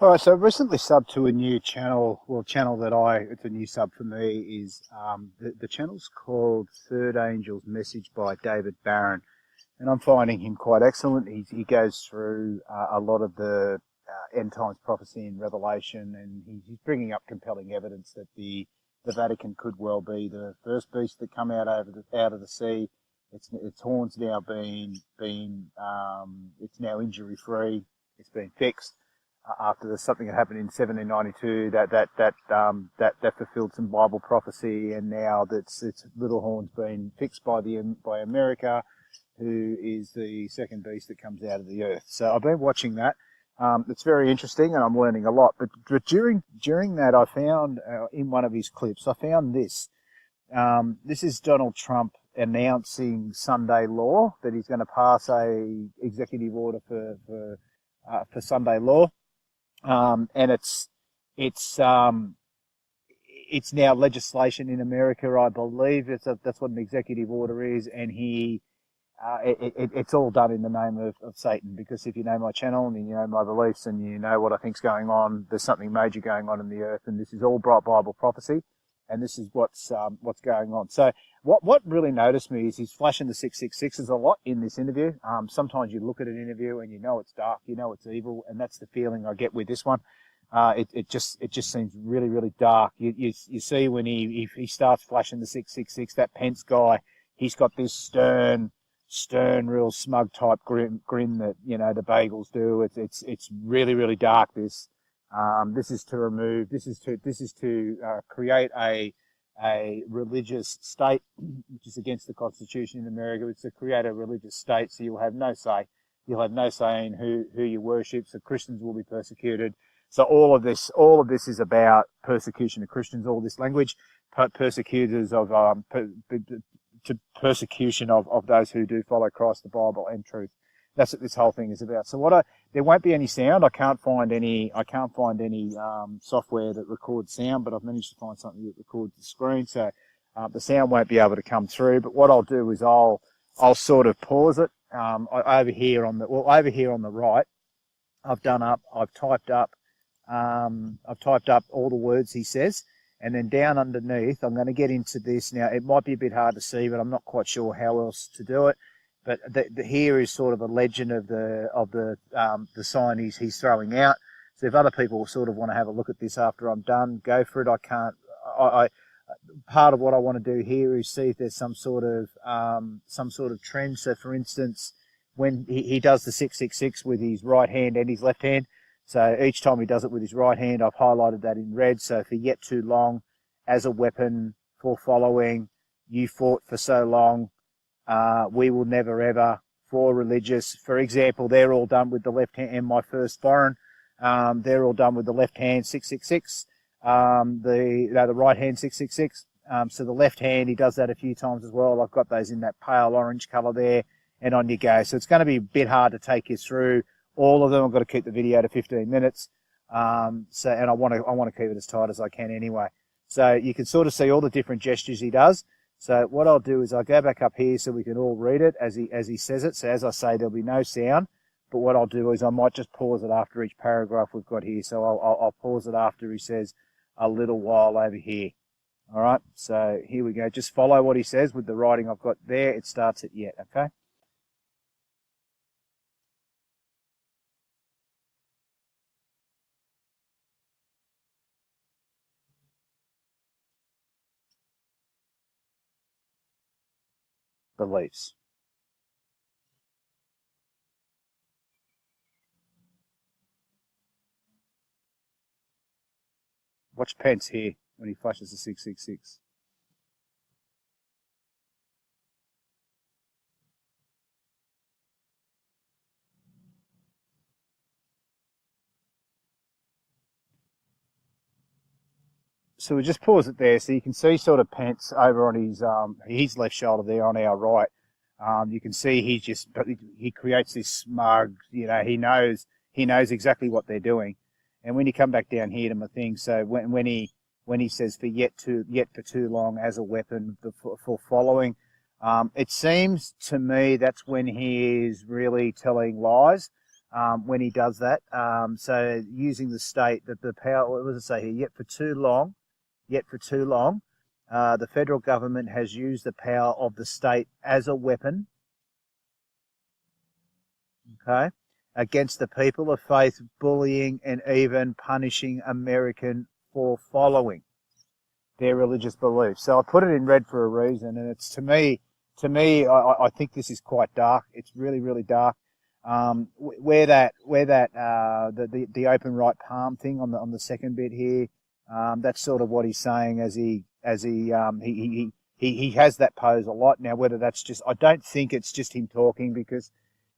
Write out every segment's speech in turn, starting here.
All right, so I've recently subbed to a new channel. Well, channel that it's a new sub for me is the channel's called Third Angel's Message by David Barron, and I'm finding him quite excellent. He goes through a lot of the end times prophecy and Revelation, and he's bringing up compelling evidence that the Vatican could well be the first beast that come out out of the sea. Its horns now it's now injury free. It's been fixed after something that happened in 1792 that fulfilled some Bible prophecy, and now its little horn's been fixed by America, who is the second beast that comes out of the earth. So I've been watching that. It's very interesting, and I'm learning a lot. But during that, I found in one of his clips, I found this. This is Donald Trump announcing Sunday law, that he's going to pass a executive order for Sunday law. And it's now legislation in America, I believe. That's what an executive order is, and it's all done in the name of Satan. Because if you know my channel and you know my beliefs and you know what I think's going on, there's something major going on in the earth, and this is all bright Bible prophecy, and this is what's going on. So what really noticed me is he's flashing the 666s a lot in this interview. Sometimes you look at an interview and you know it's dark, you know it's evil, and that's the feeling I get with this one. It just seems really, really dark. You see when he starts flashing the 666, that Pence guy, he's got this stern, real smug type grin that, you know, the bagels do. It's really, really dark. This is to create a religious state, which is against the Constitution in America. It's to create a religious state, so you'll have no say. You'll have no say in who you worship. So Christians will be persecuted. So all of this is about persecution of Christians. All this language, persecutors of persecution of those who do follow Christ, the Bible, and truth. That's what this whole thing is about. So there won't be any sound. I can't find any software that records sound, but I've managed to find something that records the screen. So the sound won't be able to come through. But what I'll do is I'll sort of pause it. Over here on the right, I've typed up all the words he says. And then down underneath, I'm going to get into this. Now, it might be a bit hard to see, but I'm not quite sure how else to do it. But here is sort of a legend of the sign he's throwing out. So if other people sort of want to have a look at this after I'm done, go for it. Part of what I want to do here is see if there's some sort of trend. So for instance, when he does the 666 with his right hand and his left hand, so each time he does it with his right hand, I've highlighted that in red. So for yet too long, as a weapon, for following, you fought for so long, we will never ever, for religious. For example, they're all done with the left hand, and my first foreign, they're all done with the left hand 666, the right hand 666. So the left hand, he does that a few times as well. I've got those in that pale orange colour there, and on you go. So it's going to be a bit hard to take you through all of them. I've got to keep the video to 15 minutes. And I want to keep it as tight as I can anyway. So you can sort of see all the different gestures he does. So what I'll do is I'll go back up here so we can all read it as he says it. So as I say, there'll be no sound. But what I'll do is I might just pause it after each paragraph we've got here. So I'll pause it after he says a little while over here. All right. So here we go. Just follow what he says with the writing I've got there. It starts at yet. Okay. Beliefs. Watch Pence here when he flashes the 666. So we just pause it there, so you can see sort of Pence over on his left shoulder there on our right. You can see he creates this smug, you know, he knows exactly what they're doing. And when you come back down here to my thing, so when he says for yet for too long as a weapon for following, it seems to me that's when he is really telling lies. when he does that. So using the state, that the power, what does it say here? Yet for too long, the federal government has used the power of the state as a weapon, okay, against the people of faith, bullying and even punishing American for following their religious beliefs. So I put it in red for a reason, and it's to me, I think this is quite dark. It's really, really dark. Where that the open right palm thing on the second bit here, that's sort of what he's saying as he has that pose a lot. Now, whether that's just, I don't think it's just him talking, because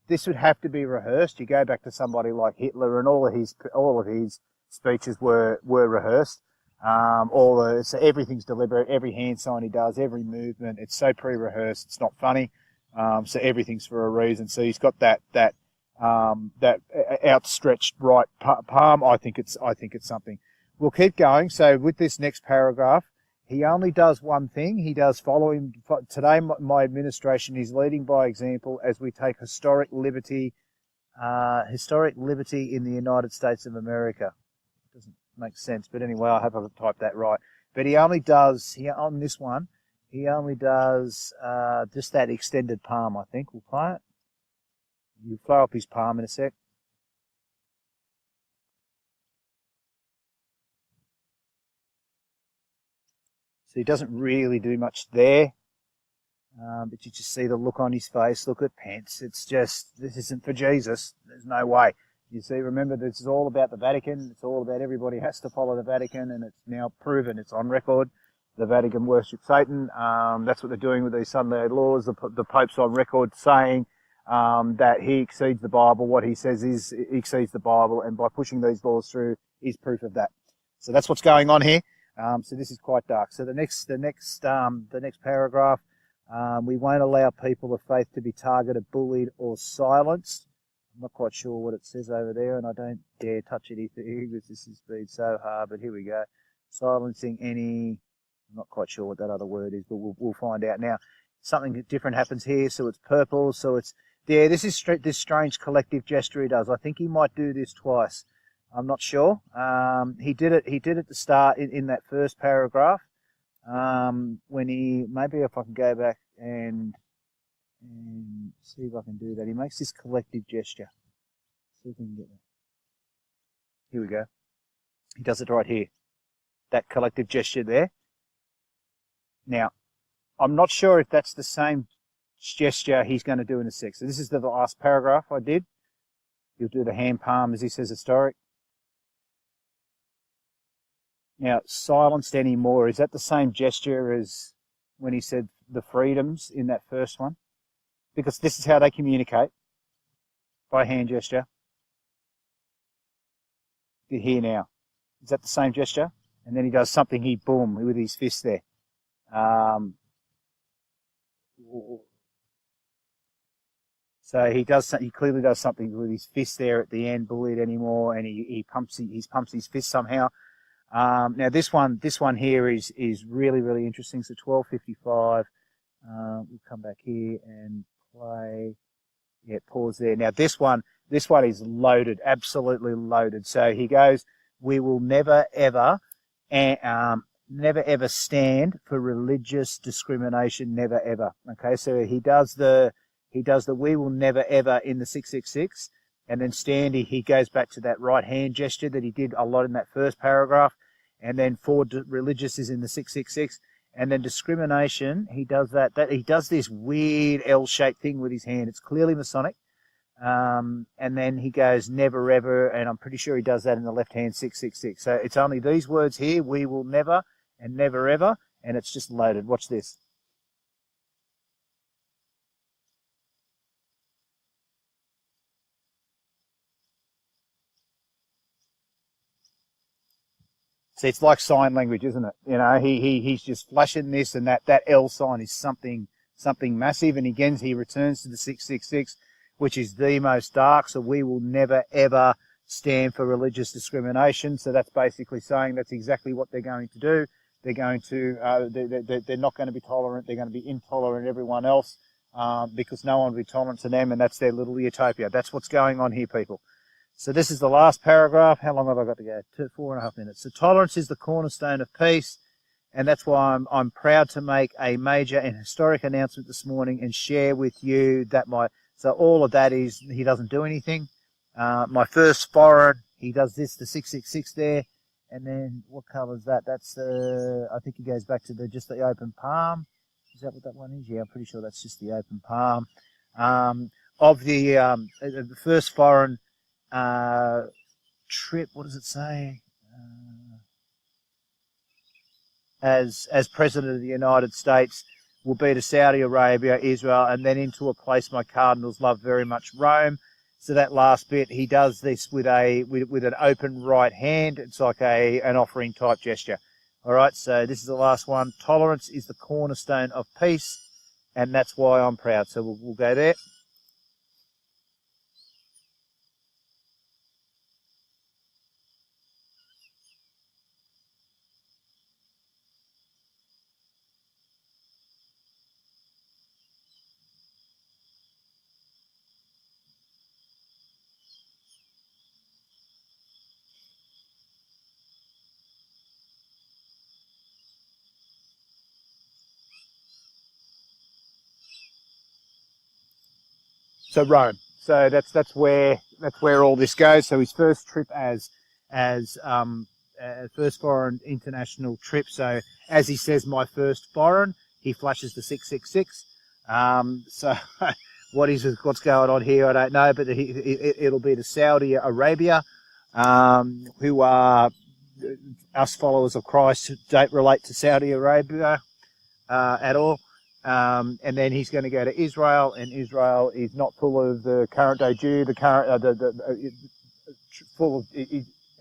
this would have to be rehearsed. You go back to somebody like Hitler, and all of his speeches were rehearsed. So everything's deliberate. Every hand sign he does, every movement, it's so pre-rehearsed. It's not funny. So everything's for a reason. So he's got that outstretched right palm. I think it's something. We'll keep going. So with this next paragraph, he only does one thing. He does follow him. Today, my administration is leading by example as we take historic liberty in the United States of America. Doesn't make sense, but anyway, I hope I've typed that right. But on this one, he only does just that extended palm, I think. We'll play it. You flow up his palm in a sec. So he doesn't really do much there. But you just see the look on his face. Look at Pence. It's just, this isn't for Jesus. There's no way. You see, remember, this is all about the Vatican. It's all about everybody has to follow the Vatican, and it's now proven, it's on record. The Vatican worships Satan. That's what they're doing with these Sunday laws. The Pope's on record saying that he exceeds the Bible. What he says is he exceeds the Bible, and by pushing these laws through is proof of that. So that's what's going on here. So this is quite dark. So the next paragraph, we won't allow people of faith to be targeted, bullied, or silenced. I'm not quite sure what it says over there, and I don't dare touch it here because this has been so hard, but here we go. Silencing any, I'm not quite sure what that other word is, but we'll find out now. Something different happens here, so it's purple, so it's, yeah, this is this strange collective gesture he does. I think he might do this twice. I'm not sure. He did it to start in that first paragraph, when he, maybe if I can go back and see if I can do that. He makes this collective gesture. See if we can get that. Here we go. He does it right here. That collective gesture there. Now, I'm not sure if that's the same gesture he's going to do in a sec. So this is the last paragraph I did. He'll do the hand palm as he says historic. Now, silenced anymore. Is that the same gesture as when he said the freedoms in that first one? Because this is how they communicate, by hand gesture. You're here now. Is that the same gesture? And then he does something, he boom, with his fist there. So he clearly does something with his fist there at the end, bullied anymore, and he pumps his fist somehow. Now this one here is really, really interesting. So 12:55. We'll come back here and play. Yeah, pause there. Now this one is loaded, absolutely loaded. So he goes, "We will never ever stand for religious discrimination, never ever." Okay, so he does the "we will never ever" in the 666, and then stand. He goes back to that right hand gesture that he did a lot in that first paragraph, and then for religious is in the 666. And then discrimination, he does that he does this weird L-shaped thing with his hand. It's clearly Masonic. And then he goes never ever, and I'm pretty sure he does that in the left hand 666. So it's only these words here, "we will never" and "never ever," and it's just loaded. Watch this. See, it's like sign language, isn't it? You know, he's just flashing this, and that L sign is something massive. And again, he returns to the 666, which is the most dark. So we will never ever stand for religious discrimination. So that's basically saying that's exactly what they're going to do. They're going to they're not going to be tolerant. They're going to be intolerant of everyone else. because no one will be tolerant to them, and that's their little utopia. That's what's going on here, people. So this is the last paragraph. How long have I got to go? 4.5 minutes. So tolerance is the cornerstone of peace, and that's why I'm proud to make a major and historic announcement this morning and share with you that so all of that is he doesn't do anything. My first foreign, he does this, the 666 there, and then what colour is that? That's I think he goes back to just the open palm. Is that what that one is? Yeah, I'm pretty sure that's just the open palm. Of the first foreign trip, what does it say? As President of the United States, will be to Saudi Arabia, Israel, and then into a place my cardinals love very much, Rome. So that last bit, he does this with an open right hand. It's like an offering type gesture. All right, so this is the last one. Tolerance is the cornerstone of peace, and that's why I'm proud. So we'll go there. So Rome. So that's where all this goes. So his first trip as first foreign international trip. So as he says, my first foreign, he flashes the 666. So what's going on here, I don't know, but it'll be to Saudi Arabia, who are us followers of Christ who don't relate to Saudi Arabia at all. And then he's going to go to Israel, and Israel is not full of the current day Jew.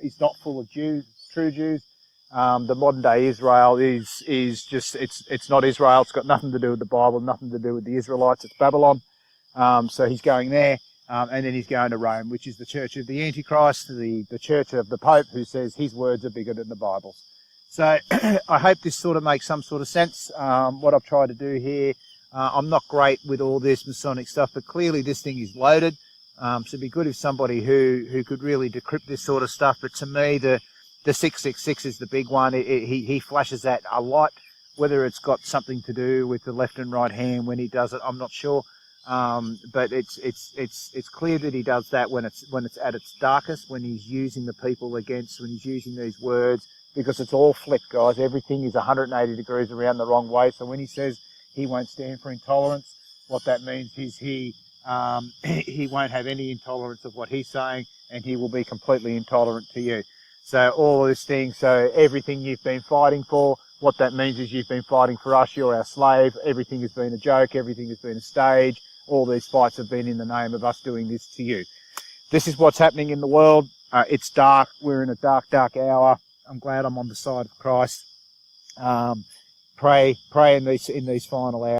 He's not full of Jews, true Jews. The modern day Israel is just it's not Israel. It's got nothing to do with the Bible, nothing to do with the Israelites. It's Babylon. So he's going there, and then he's going to Rome, which is the church of the Antichrist, the church of the Pope, who says his words are bigger than the Bible's. So I hope this sort of makes some sort of sense. What I've tried to do here, I'm not great with all this Masonic stuff, but clearly this thing is loaded. So it'd be good if somebody who could really decrypt this sort of stuff. But to me, the 666 is the big one. He flashes that a lot. Whether it's got something to do with the left and right hand when he does it, I'm not sure. But it's clear that he does that when it's at its darkest, when he's using the people against, when he's using these words. Because it's all flipped, guys. Everything is 180 degrees around the wrong way. So when he says he won't stand for intolerance, what that means is he won't have any intolerance of what he's saying, and he will be completely intolerant to you. So all of this thing, so everything you've been fighting for, what that means is you've been fighting for us, you're our slave, everything has been a joke, everything has been a stage, all these fights have been in the name of us doing this to you. This is what's happening in the world. It's dark. We're in a dark, dark hour. I'm glad I'm on the side of Christ. Pray in these final hours.